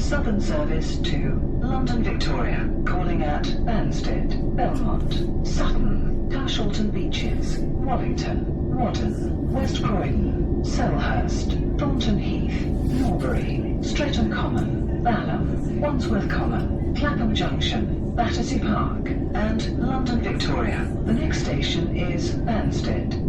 Southern service to London Victoria, calling at Banstead, Belmont, Sutton, Carshalton Beeches, Wallington, Waddon, West Croydon, Selhurst, Thornton Heath, Norbury, Streatham Common, Balham, Wandsworth Common, Clapham Junction, Battersea Park, and London Victoria. The next station is Banstead.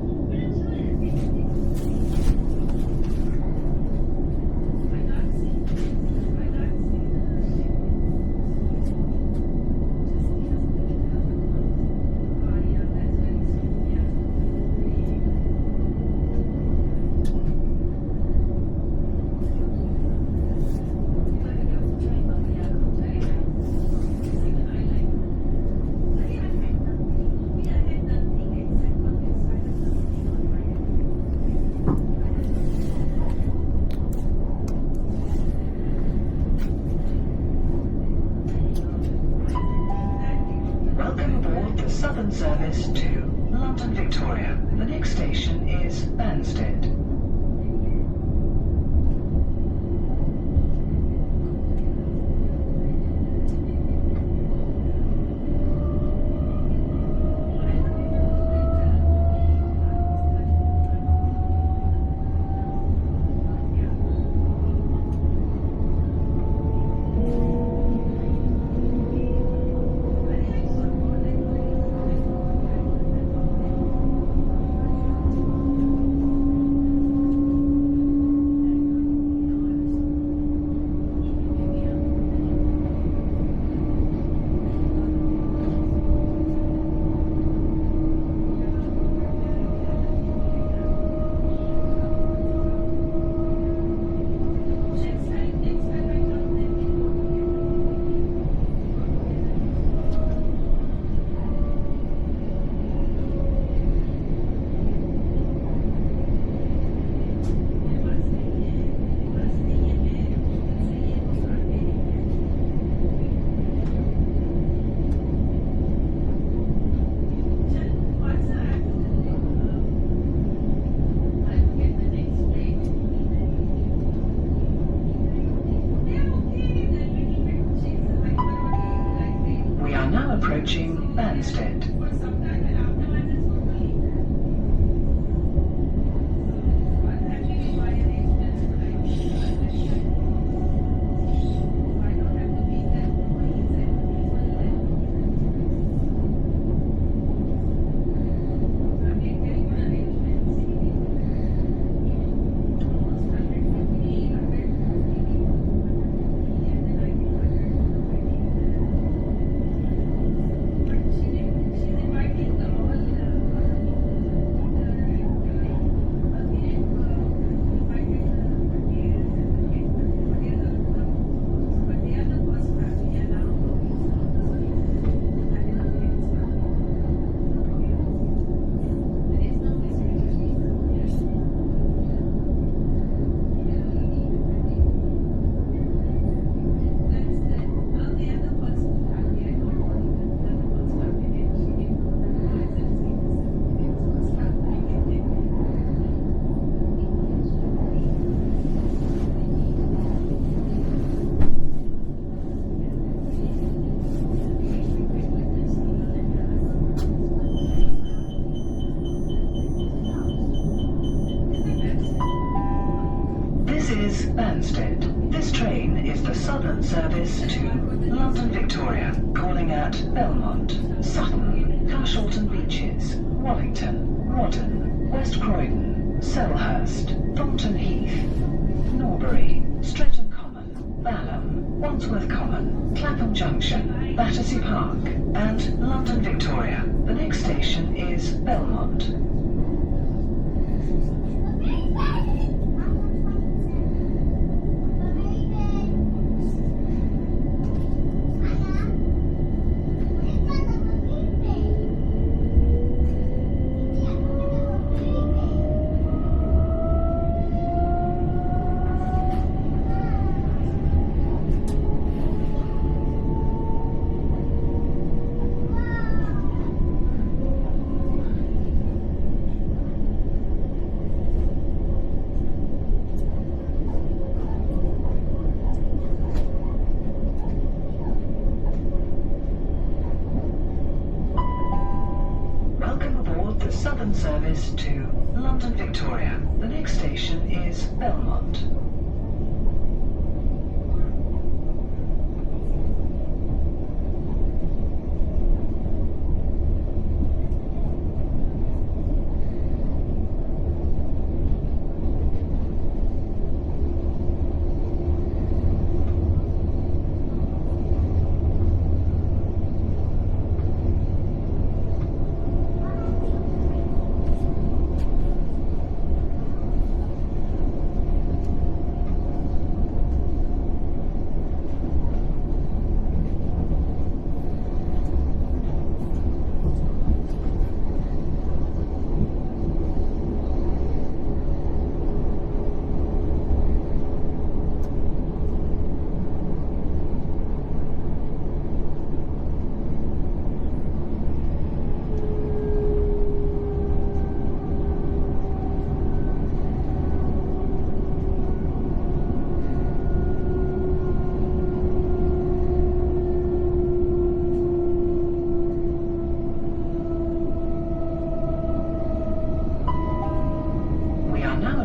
Southern service to London Victoria. The next station is Banstead. Approaching Banstead. Banstead. This train is the Southern service to London Victoria, calling at Belmont, Sutton, Carshalton Beeches, Wallington, Waddon, West Croydon, Selhurst, Thornton Heath, Norbury, Streatham Common, Balham, Wandsworth Common, Clapham Junction, Battersea Park, and London Victoria. The next station is Belmont. Southern service to London Victoria. The next station is Belmont.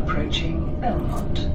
Approaching Belmont.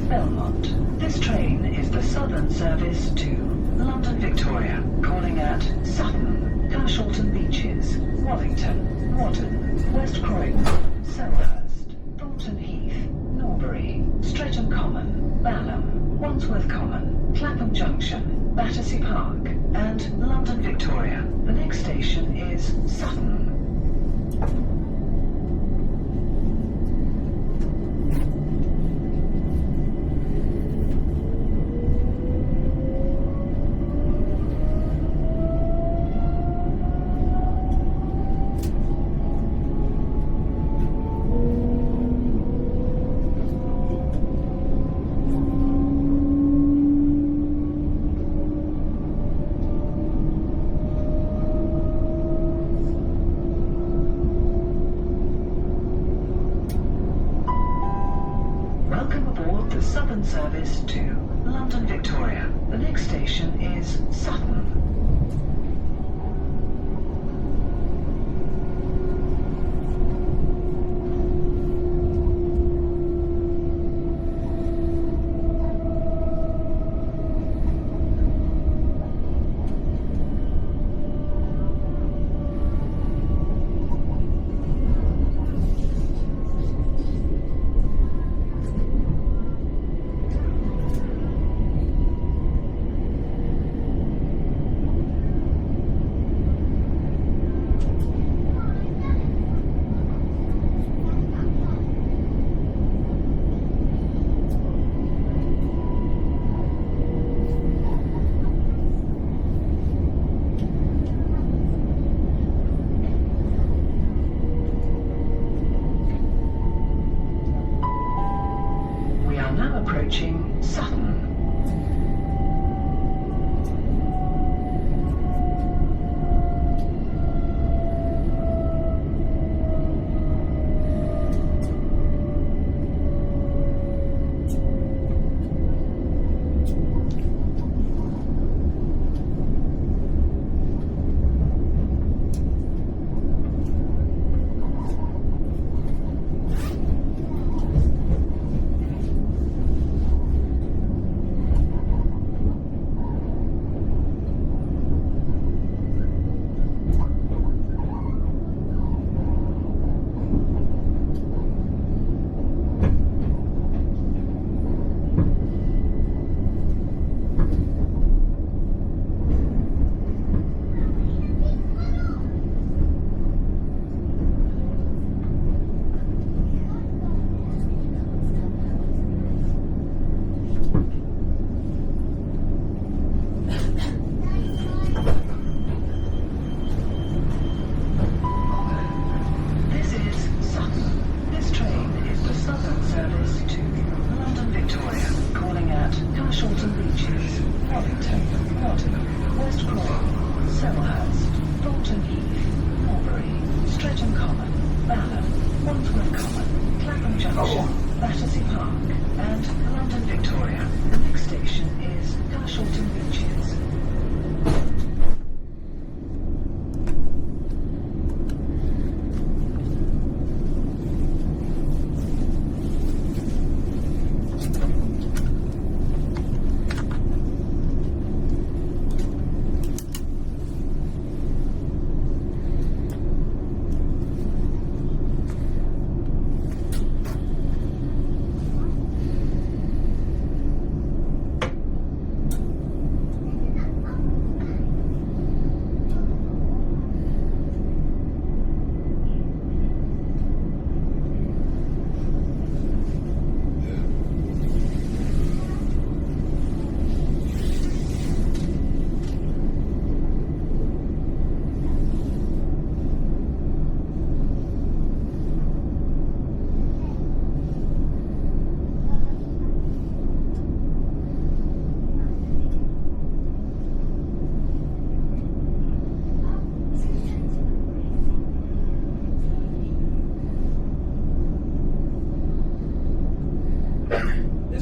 Belmont. This train is the Southern service to London Victoria, calling at Sutton, Carshalton Beeches, Wallington, Waddon, West Croydon, Selhurst, Thornton Heath, Norbury, Streatham Common, Balham, Wandsworth Common, Clapham Junction, Battersea Park, and London Victoria. The next station is Sutton. Southern service to London Victoria. The next station is Sutton. Approaching Sutton. Battersea Park and London Victoria. The next station is Carshalton Beeches.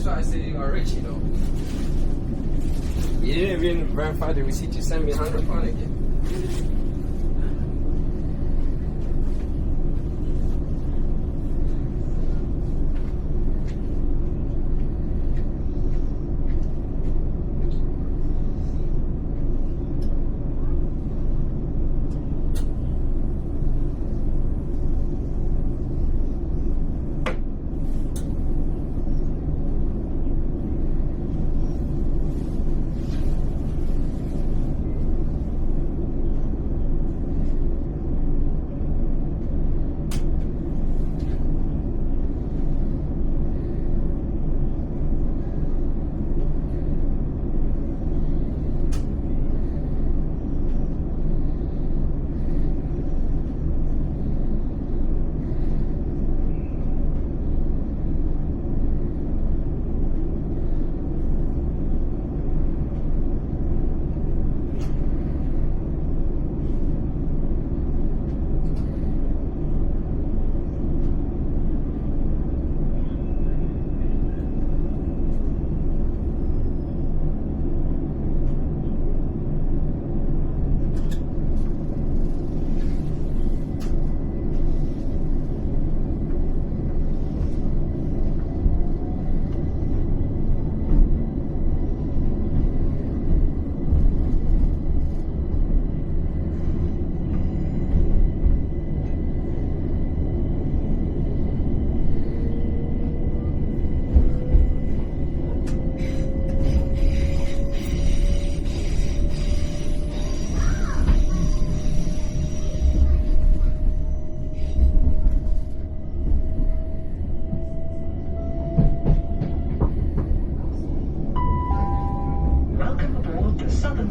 I said you are rich, you know. You didn't even verify the receipt you sent me £100 again.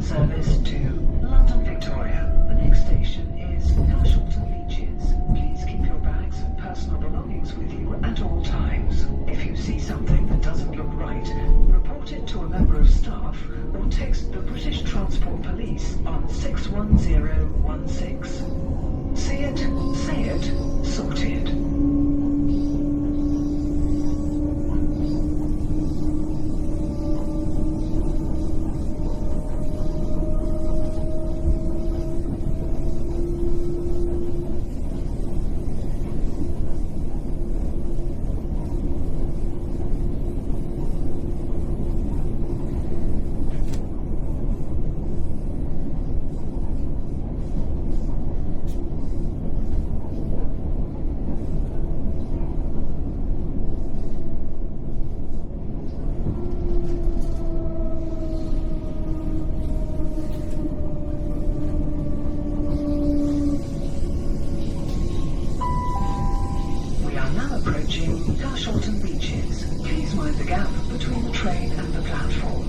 service to London Victoria. The next station is Carshalton Beeches. Please keep your bags and personal belongings with you at all times. If you see something that doesn't look right, report it to a member of staff or text the British Transport Police on 61016. See it, say it, sorted. Approaching Carshalton Beeches. Please mind the gap between the train and the platform.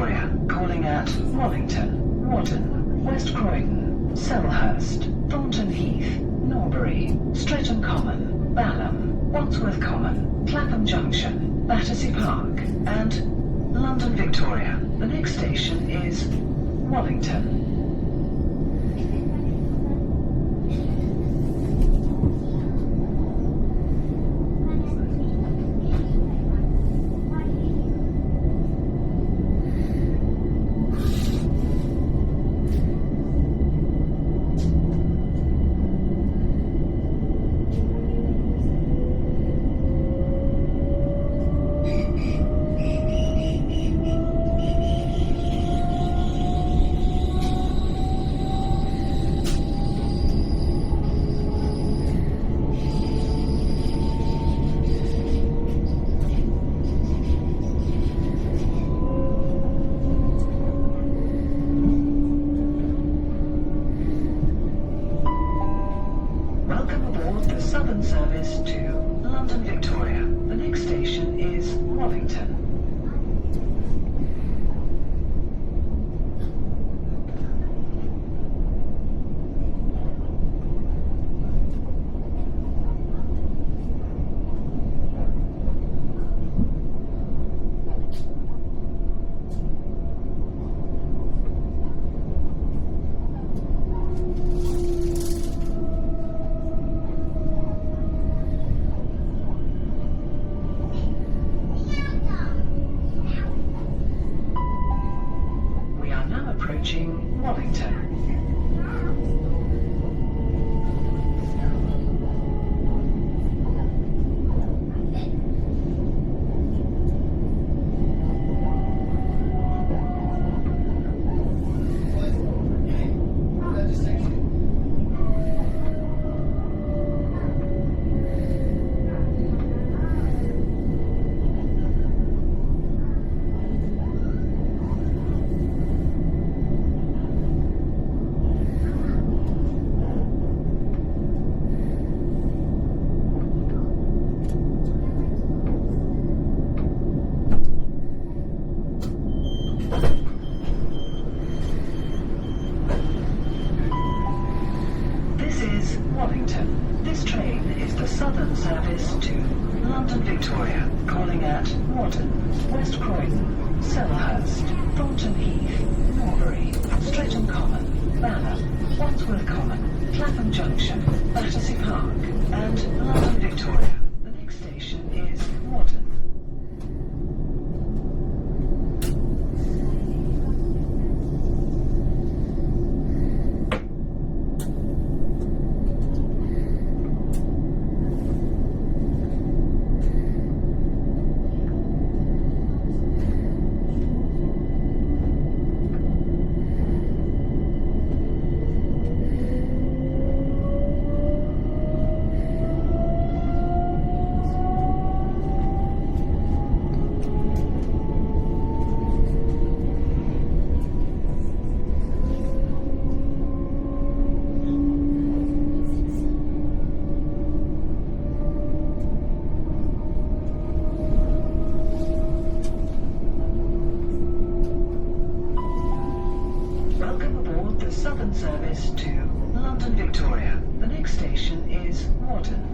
Victoria, calling at Wallington, Waddon, West Croydon, Selhurst, Thornton Heath, Norbury, Streatham Common, Balham, Wandsworth Common, Clapham Junction, Battersea Park, and London Victoria. The next station is Wallington. Southern service to London Victoria. The next station is Wallington. Approaching Wallington. Wallington. This train is the Southern service to London Victoria, calling at Waddon, West Croydon, Selhurst, Thornton Heath, Norbury, Streatham Common, Balham, Wandsworth Common, Clapham Junction, Battersea Park, and London Victoria. The next station is Waddon. Southern service to London Victoria. The next station is Waddon.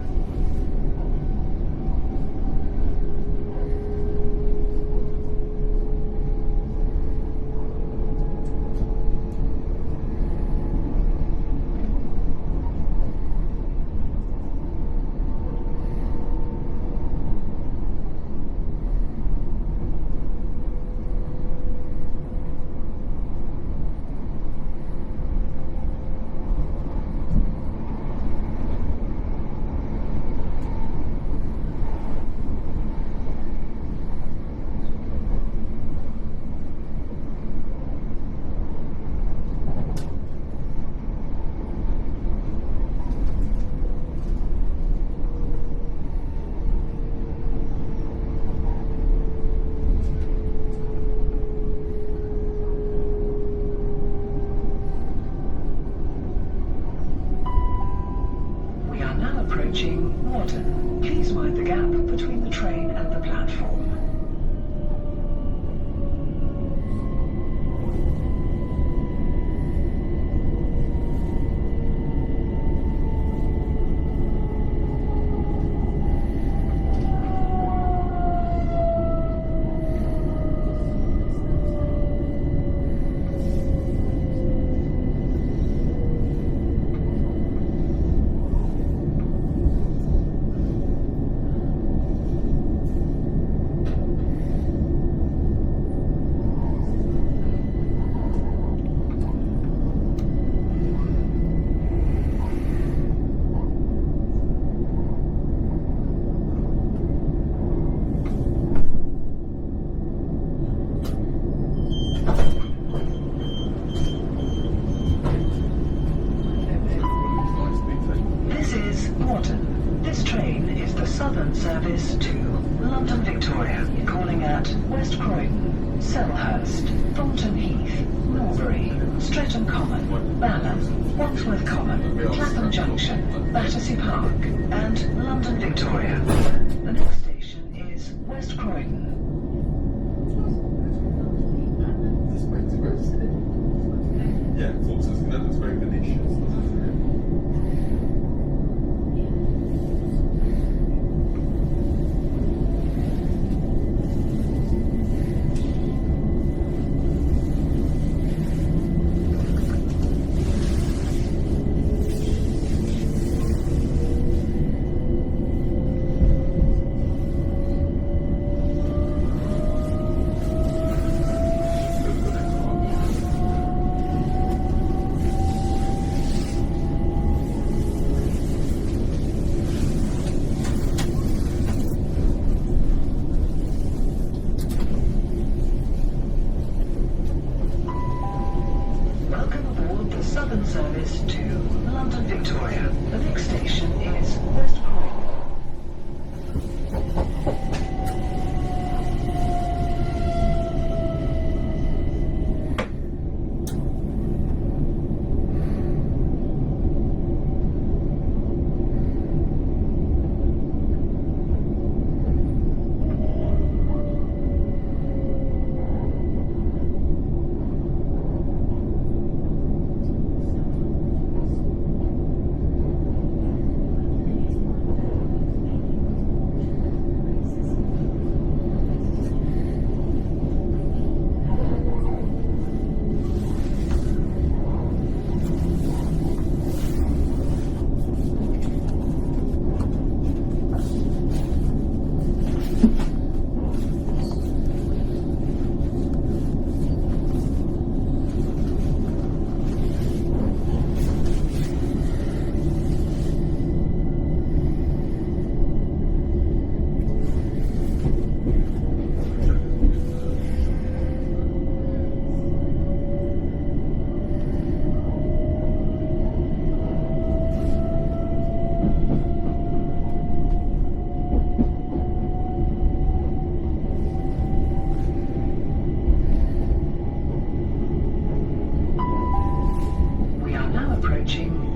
service to London Victoria, calling at West Croydon, Selhurst, Thornton Heath, Norbury, Streatham Common, Balham, Wandsworth Common, Clapham Junction, Battersea Park, and London Victoria. The next station is West Croydon. Yeah, forces, that looks very Venetian, doesn't it? Service to London Victoria. The next station is West Croydon.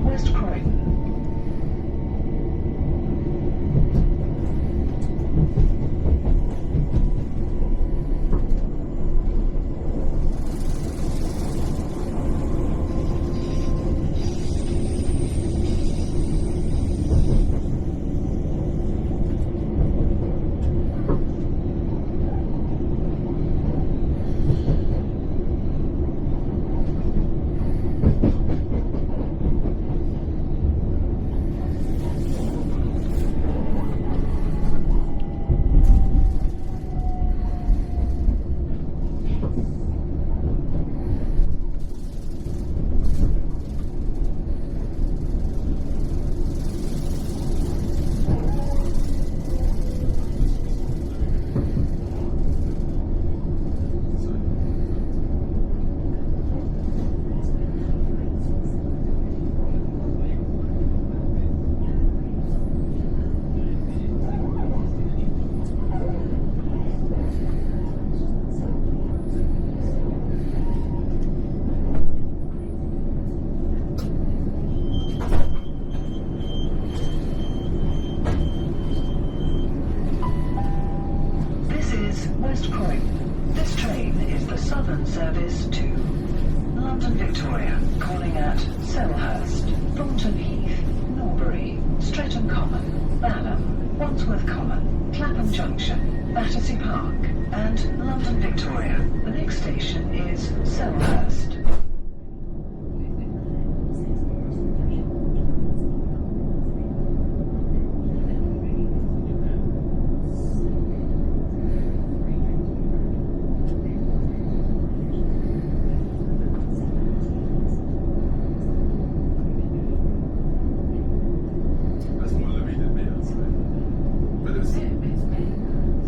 West Croydon. West Croydon. This train is the Southern service to London Victoria, calling at Selhurst, Thornton Heath, Norbury, Streatham Common, Balham, Wandsworth Common, Clapham Junction, Battersea Park, and London Victoria. The next station is Selhurst.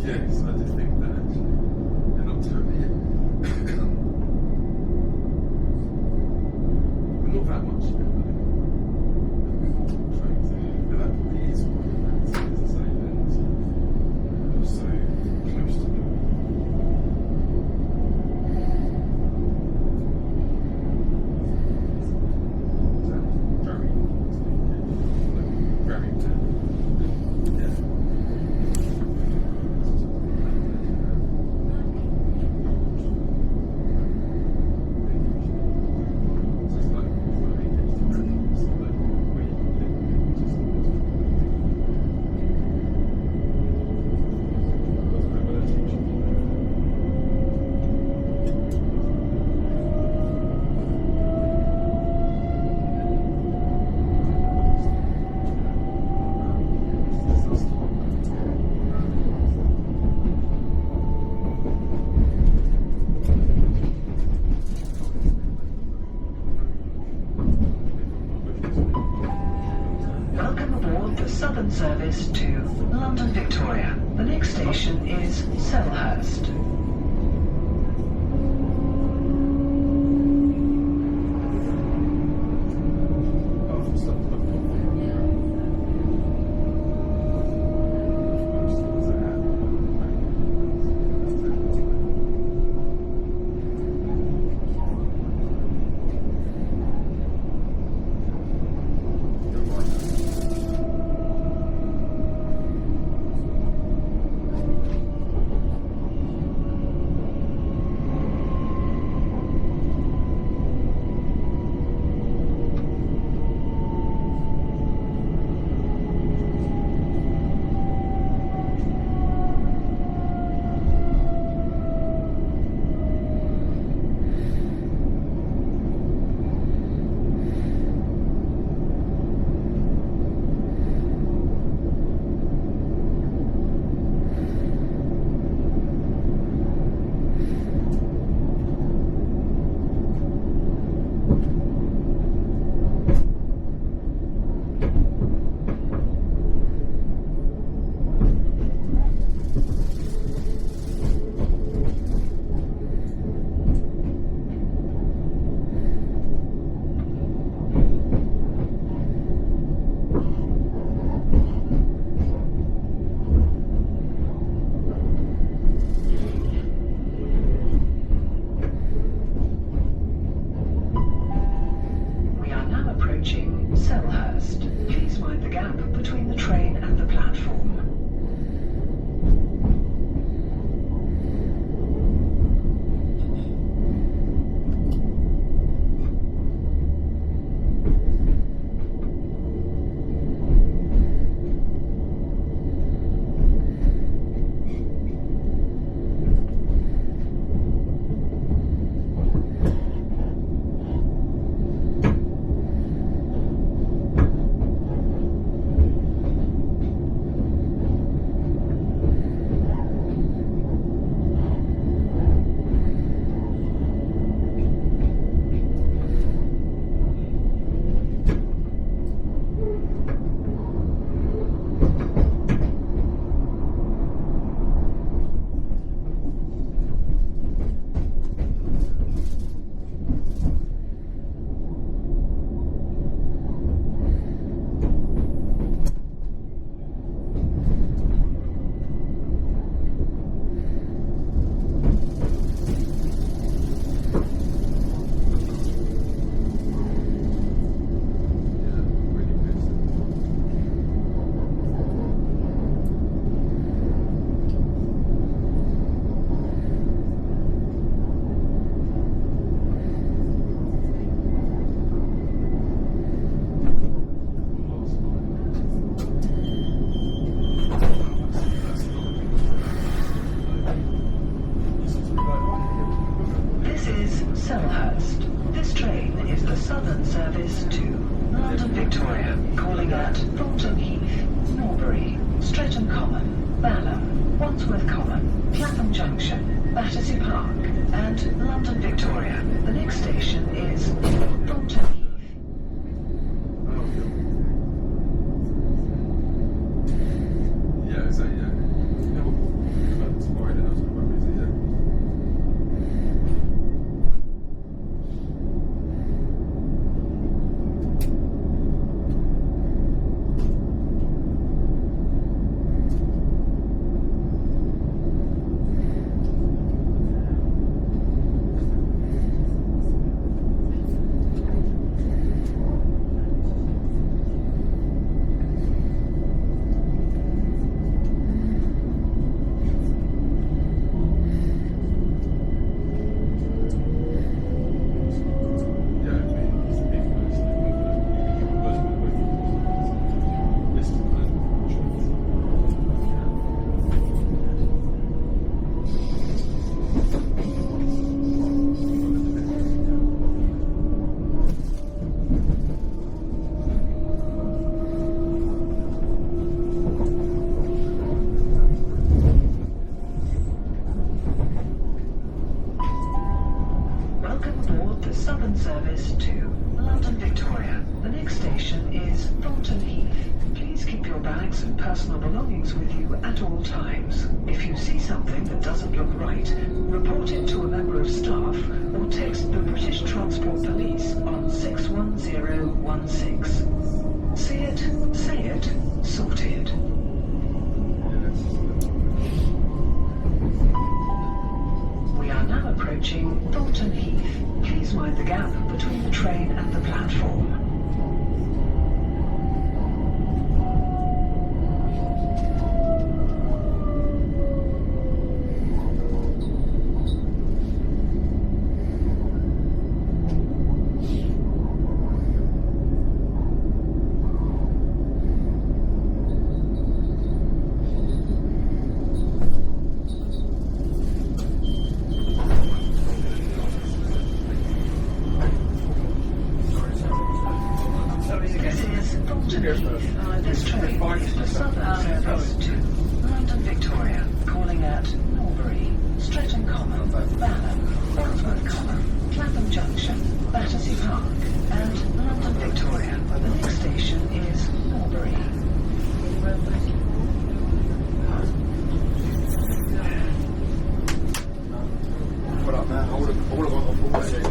Yes, I did think that. They're not totally service to London Victoria. The next station is Selhurst. Selhurst. Please mind the gap between the train and the platform. Selhurst. This train is the southern service to London Victoria, calling at Thornton Heath, Norbury, Streatham Common, Balham, Wandsworth Common, Clapham Junction, Battersea Park, and London Victoria. The next station is Thornton Heath. Yeah, is that, yeah. Yeah, well, that's why I didn't know something about music, yeah. Welcome aboard the Southern service to London Victoria. The next station is Thornton Heath. Please keep your bags and personal belongings with you at all times. If you see something that doesn't look right, report it to a member of staff or text the British Transport Police on 61016. See it, say it, sorted. We are now approaching Thornton Heath. Please mind the gap between the train and the platform. This train is the Southern service to London Victoria, calling at Norbury, Streatham Common, Balham, Wandsworth Common, Clapham Junction, Battersea Park, and London Victoria. The next station is Norbury. What up, man? I would have gone off all day.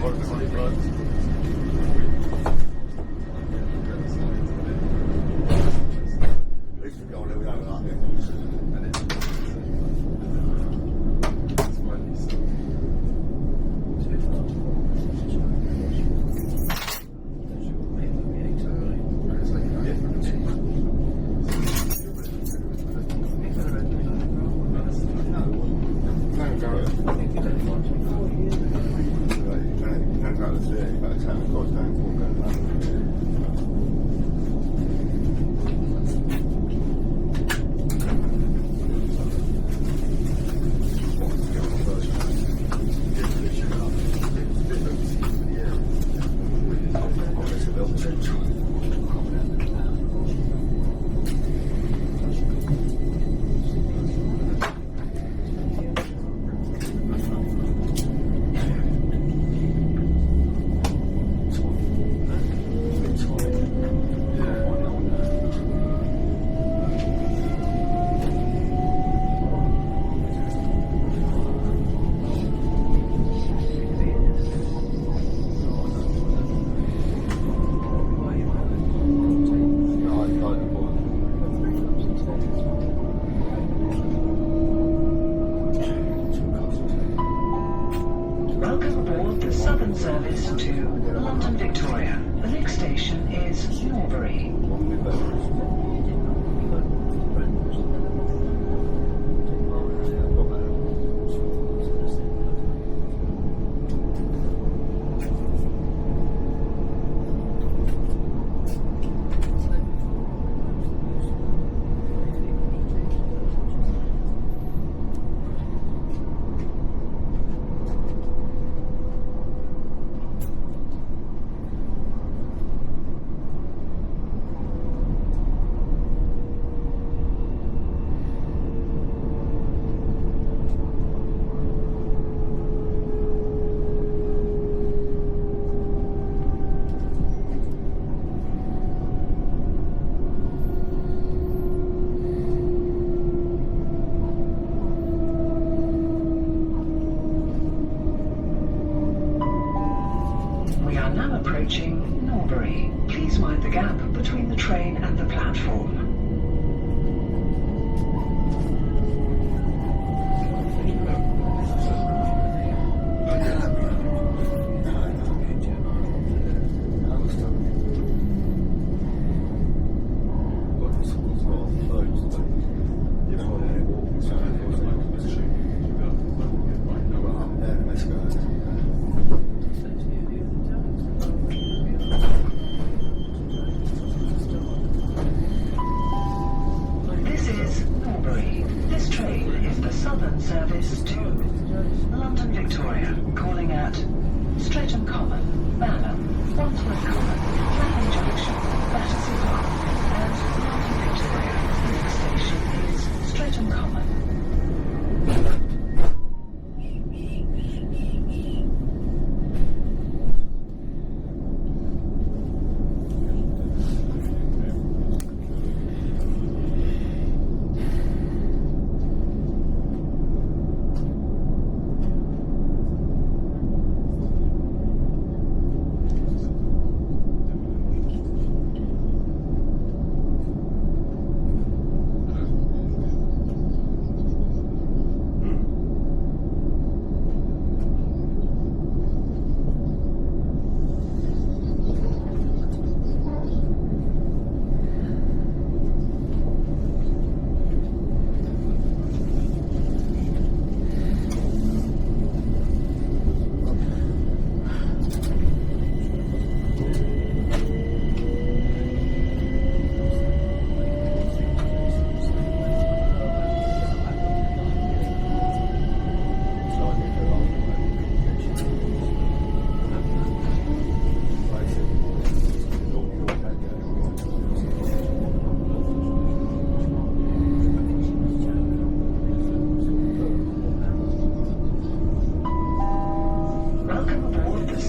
Approaching Norbury. Please mind the gap between the train and the platform.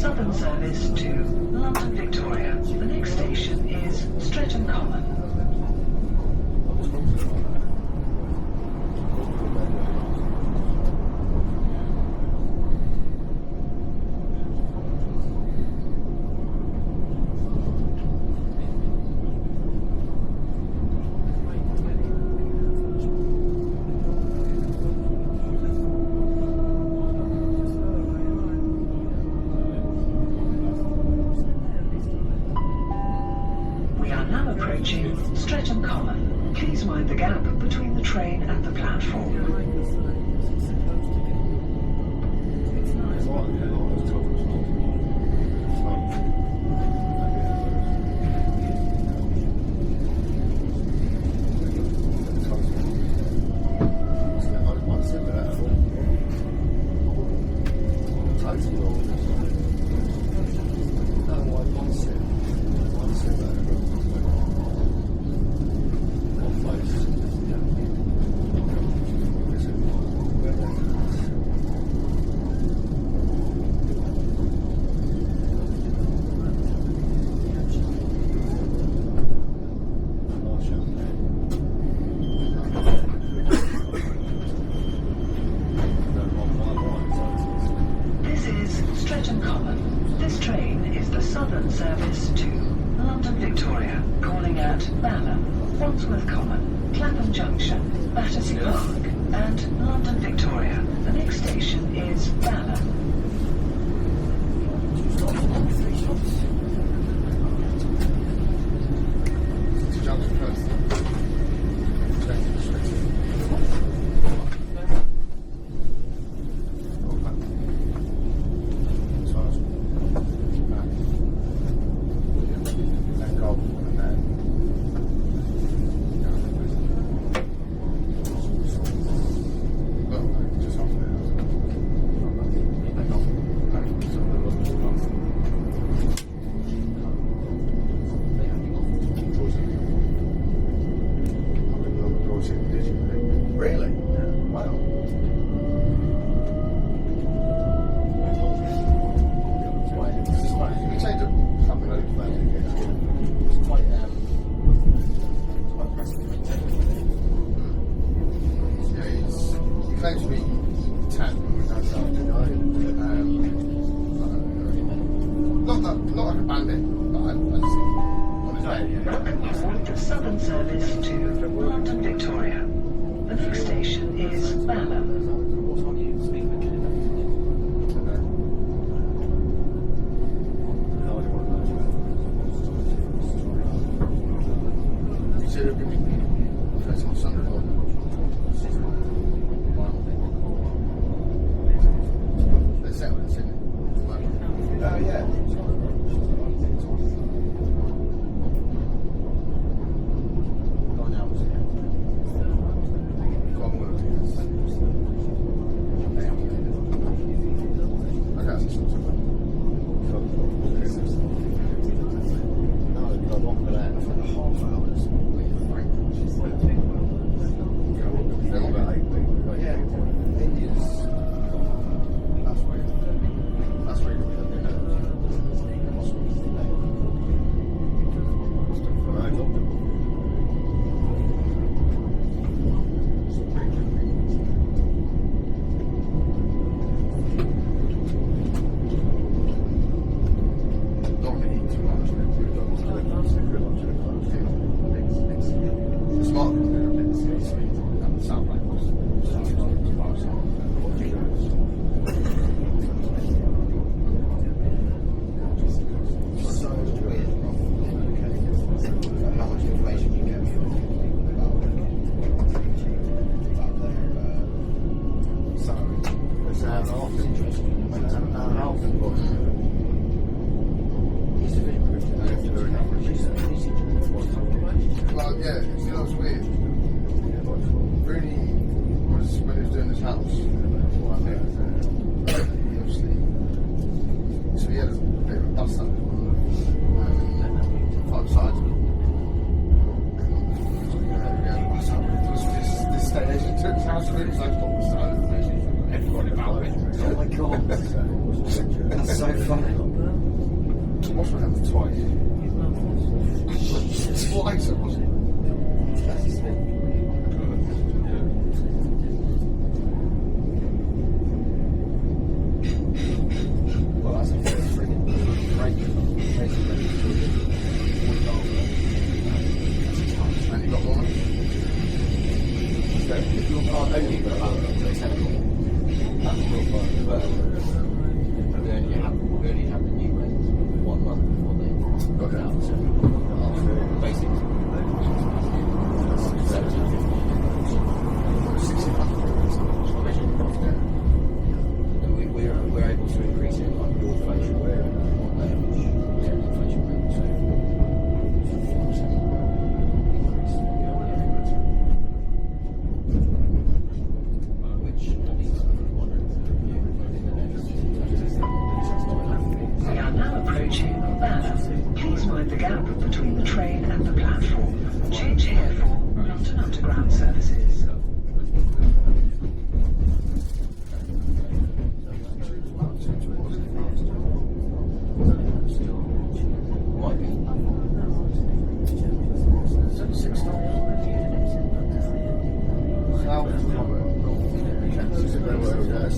Southern service to London Victoria. The next station is Streatham Common. Streatham Common. Please mind the gap between the train and the platform. Service to London Victoria, calling at Balham, Wandsworth Common, Clapham Junction, Battersea Park, and London Victoria. The next station is Balham. Southern service to London Victoria. The next station is Balham. Well, yeah, you know what's weird? Rooney was, when he was doing his house, obviously, so he had a bit of a bust up on 5 sides. This state agent took his house and he was like, what was that? Everybody about it. Oh my god. That's so funny. washed my hands twice. Twice it wasn't. That's his thing. Well, that's a friggin' great. And you got one? If your car only got about that's real fun. But we only have the new ones 1 month before they got out. So basically, 60 we're able to increase it like your inflation rate, inflation rate. So 4% increase. Which I think is wondering We are now approaching Balham. Please mind the gap between the train and the platform. Change here for London Underground services. might be. South Common. Is it where we're there,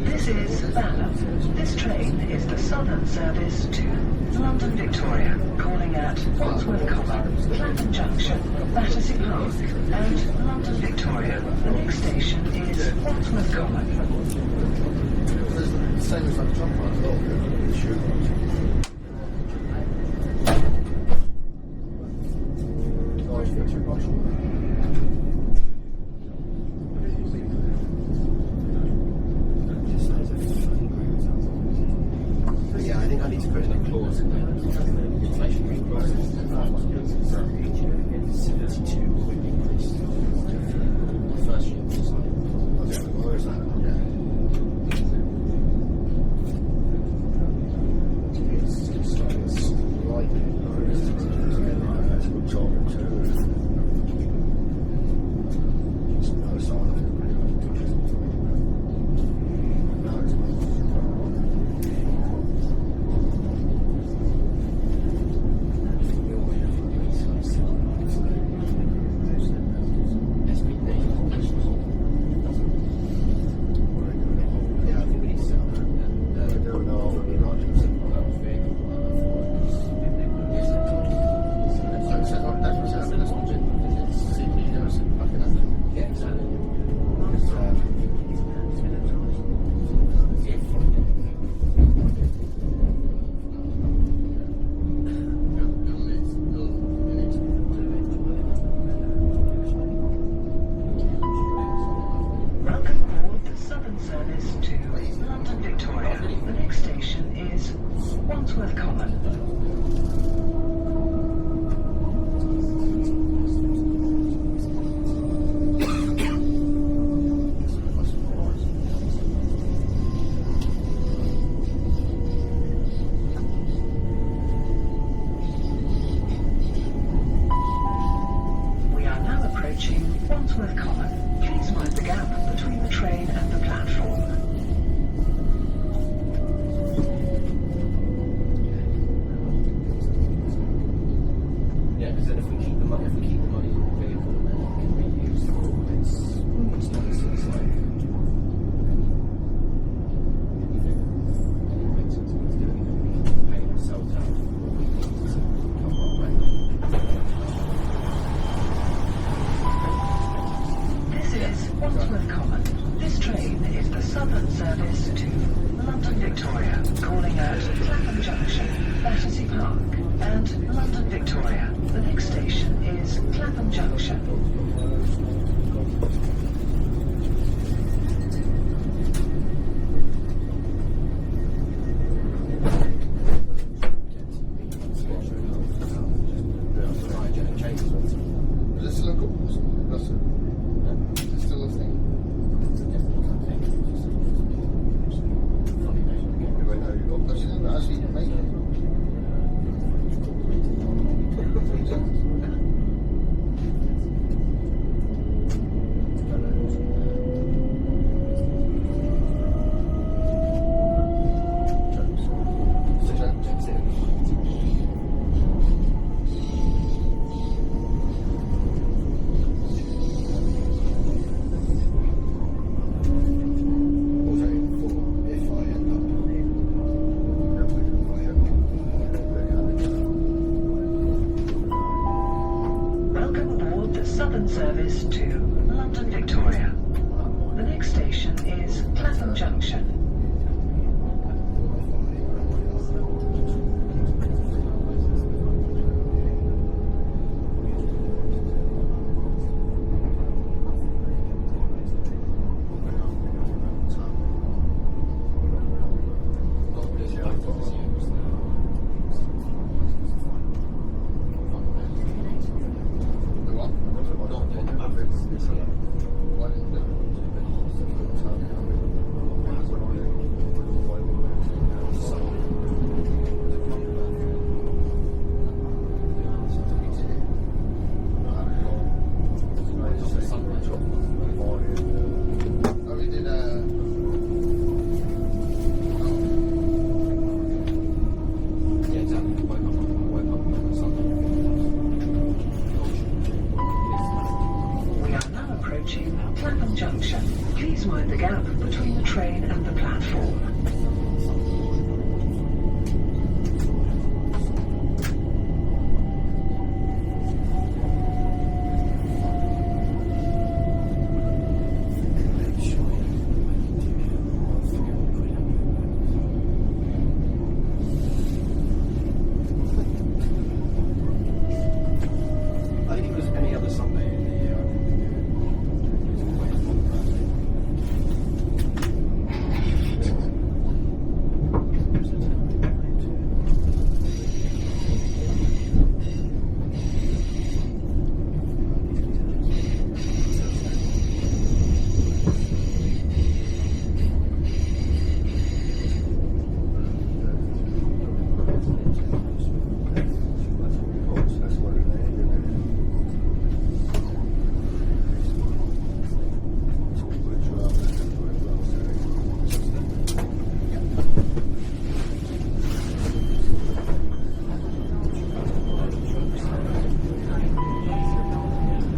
This is Balham. This train is the Southern service to London Victoria, calling at Wandsworth Common, Clapham Junction, Battersea Park, and London Victoria. The next station is Wandsworth Common. Same as that jump line, Yeah, I think I need to put in a clause in there. Inflationary clause. 72 quid increase. First year. where is that? Wandsworth Common. We are now approaching Wandsworth Common. Please mind the gap between the train and the platform. Yeah, because then if we keep the money in the vehicle, then it can be used for it's not as it's like anything. It makes sense what it's doing. We can pay ourselves out for a week to come up rent. This is Wandsworth Common. This train is the Southern service to London Victoria, calling at Clapham Junction, Battersea Park, and London Victoria. The next station is Clapham Junction. Is this local? That's it. Is it still listening? Does she not actually make it? Welcome aboard the Southern service to London Victoria. The next station is Clapham Junction. Clapham Junction. Please mind the gap between the train and the platform. I think it was any other Sunday in the year.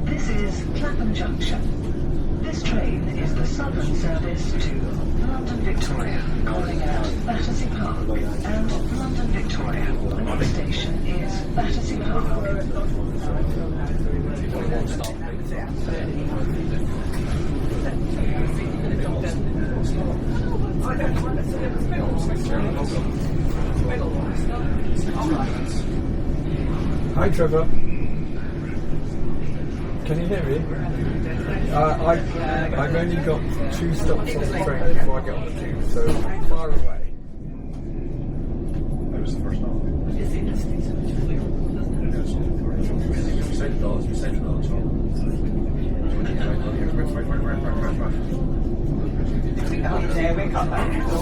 This is Clapham Junction. This train is the Southern service to London Victoria, calling at Battersea Park and London Victoria. The next station is Battersea Park. Hi Trevor. Can you hear me? I've only got 2 stops on the train before I get on the tube, so far away. That was the first one.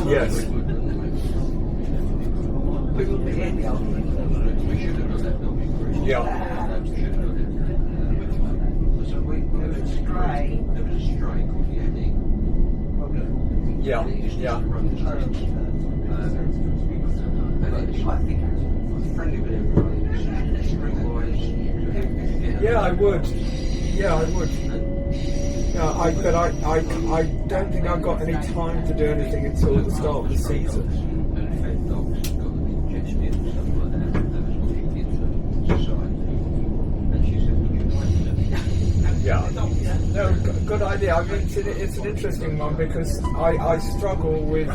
Yes. Yeah. Yeah, yeah. Yeah, I would. Yeah, I would. Yeah, but I don't think I've got any time to do anything until the start of the season. Yeah, no, good idea. I mean, it's an interesting one because I struggle with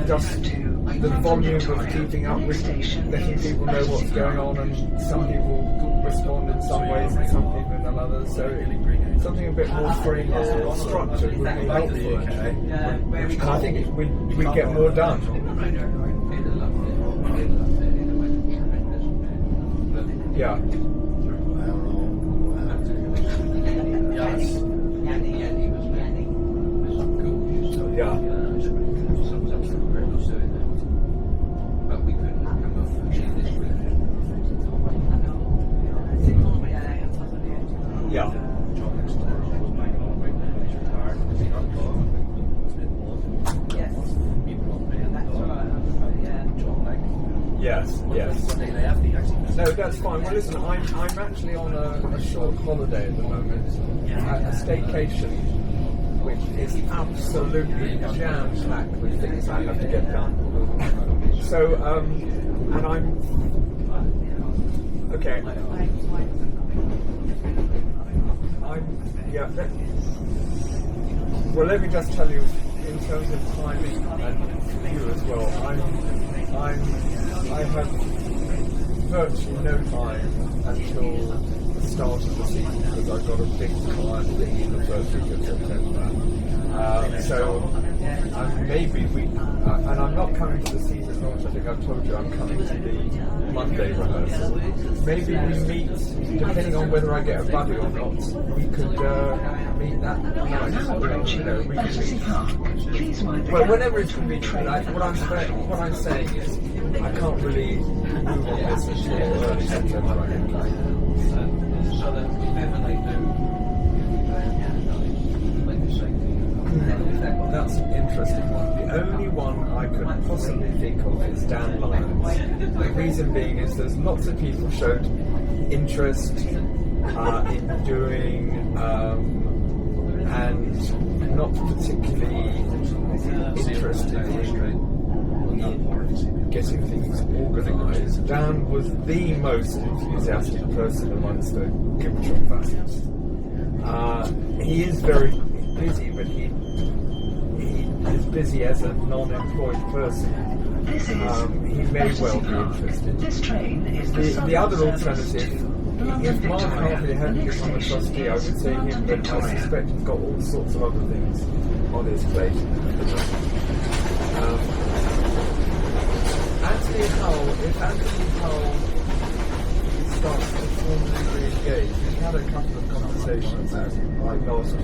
just the volume of keeping up with letting people know what's going on, and some people respond in some ways and some people in others. So something a bit more streamlined and structured would be helpful. And I think we'd get more done. Yeah. Yeah. Yes, yes. No, that's fine. Well, listen, I'm actually on a short holiday at the moment, a staycation, which is absolutely jam-packed with things I have to get done. So, and I'm... Okay. Well, let me just tell you, in terms of timing, and you as well, I have virtually no time until the start of the season because I've got a big client in the first week of September. Maybe and I'm not coming to the season launch. I think I've told you I'm coming to the Monday rehearsal. Maybe we meet, depending on whether I get a buddy or not, we could meet that night. Battersea Park. Please mind the Well, whenever it's convenient. What I'm saying is, I can't really move on this until early September, I think. That's an interesting one. The only one I could possibly think of is Dan Lyons. The reason being is there's lots of people showed interest in doing and not particularly interested in getting things organised. Dan was the most enthusiastic person amongst the Gibbetron fans. He is very busy, but he is busy as a non-employed person. He may well be interested. This train is The other alternative, if Mark Harvey hadn't become a trustee, I would say him, but I suspect he's got all sorts of other things on his plate. Anthony Hull, if Anthony Hull starts to formally re-engage, we had a couple of conversations at the party last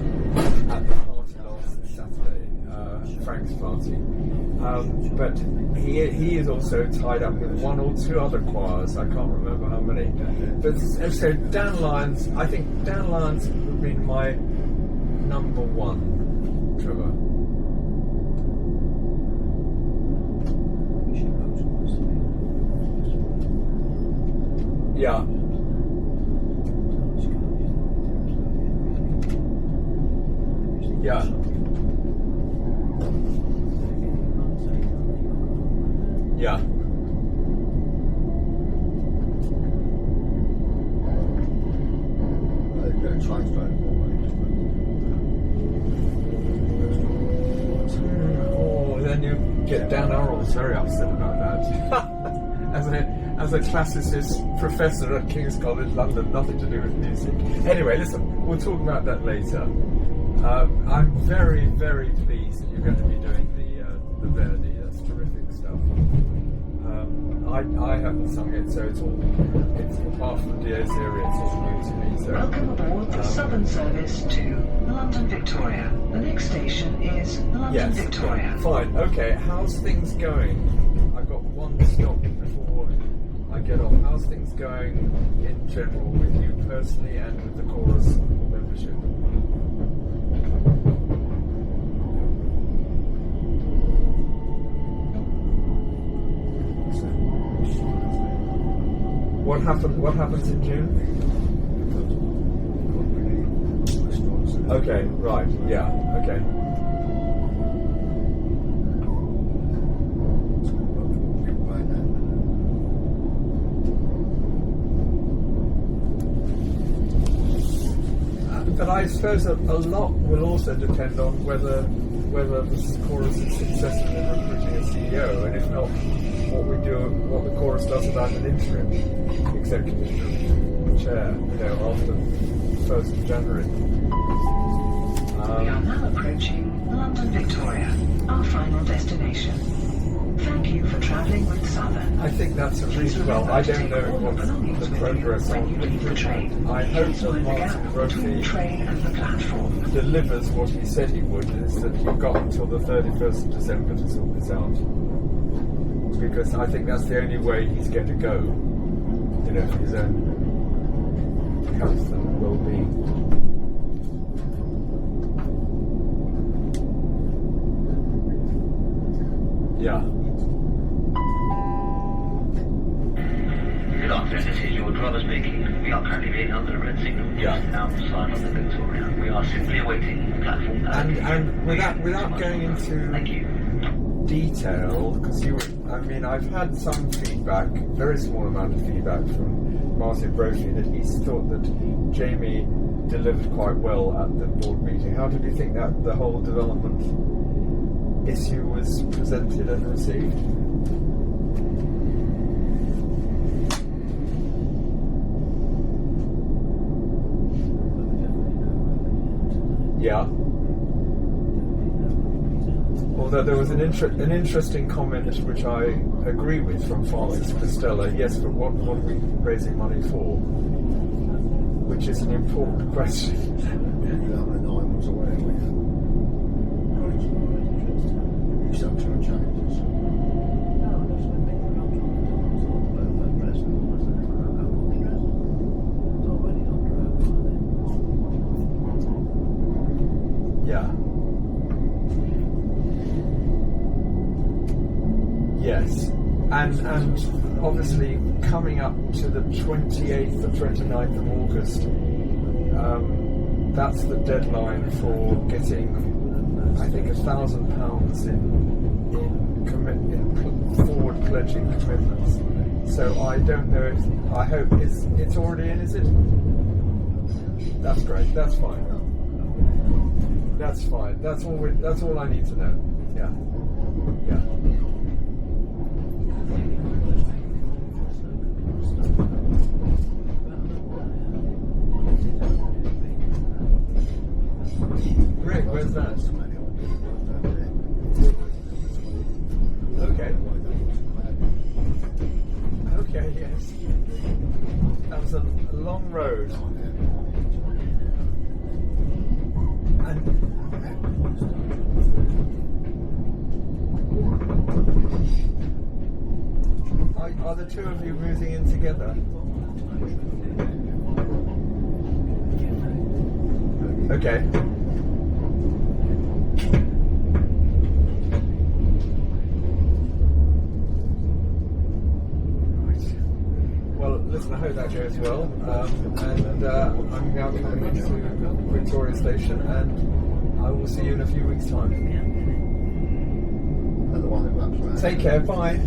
Saturday, Frank's party. But he is also tied up with one or two other choirs, I can't remember how many. But so Dan Lyons, I think Dan Lyons would be my number one, Trevor. Yeah. Yeah. Yeah. Oh, then you get Dan Orrell's very upset about that. As a classicist professor at King's College London, nothing to do with music. Anyway, listen, we'll talk about that later. I'm very, very pleased that you're going to be doing the Verdi. That's terrific stuff. I haven't sung it, so it's apart from Dies Irae, it's all new to me. So, welcome aboard the Southern service to London Victoria. The next station is London Victoria. Fine. Okay. How's things going? I've got one stop before I get off. How's things going in general with you personally and with the chorus membership? What happens in June? Okay, right, yeah, okay. But I suppose a lot will also depend on whether the chorus is successful in recruiting a CEO, and if not, what the chorus does about an interim executive chair, after the 1st of January. We are now approaching London Victoria, our final destination. Thank you for travelling with Southern. I think that's a reason. Well, I don't know what's the progress on the train. I hope that Martin Brophy delivers what he said he would, is that you've got until the 31st of December to sort this out. Because I think that's the only way he's going to go, for his own health and well-being. line on the Victoria. We are simply awaiting the platform. And without going into Thank you. detail, because I've had some feedback, very small amount of feedback from Martin Brophy that he thought that Jamie delivered quite well at the board meeting. How did you think that the whole development issue was presented and received? Yeah. Although there was an interesting comment which I agree with from Francis Costello. Yes, but what are we raising money for? Which is an important question. Structural changes. Yeah. Yes. And obviously coming up to the 28th or 29th of August, that's the deadline for getting, I think, £1,000 in forward pledging commitments. So I don't know if, I hope it's already in, is it? That's great, that's fine. That's fine. That's all I need to know. Yeah. Yeah. Great, where's that? Okay. Okay, yes. That was a long road. And are the two of you moving in together? Okay. Well, listen, I hope that goes well. I'm now coming into Victoria Station, and I will see you in a few weeks' time. Take care, bye.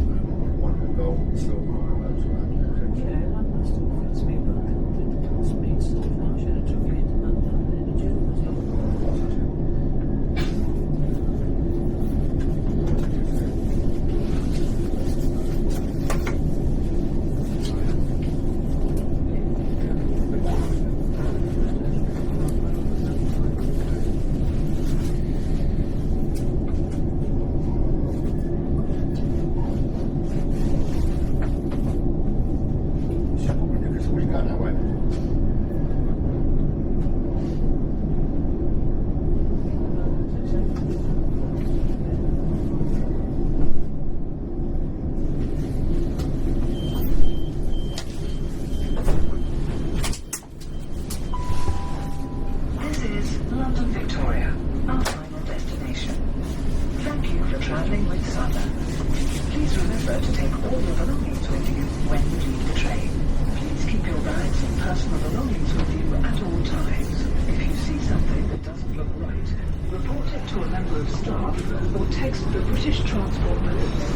Report it to a member of staff or text the British Transport Police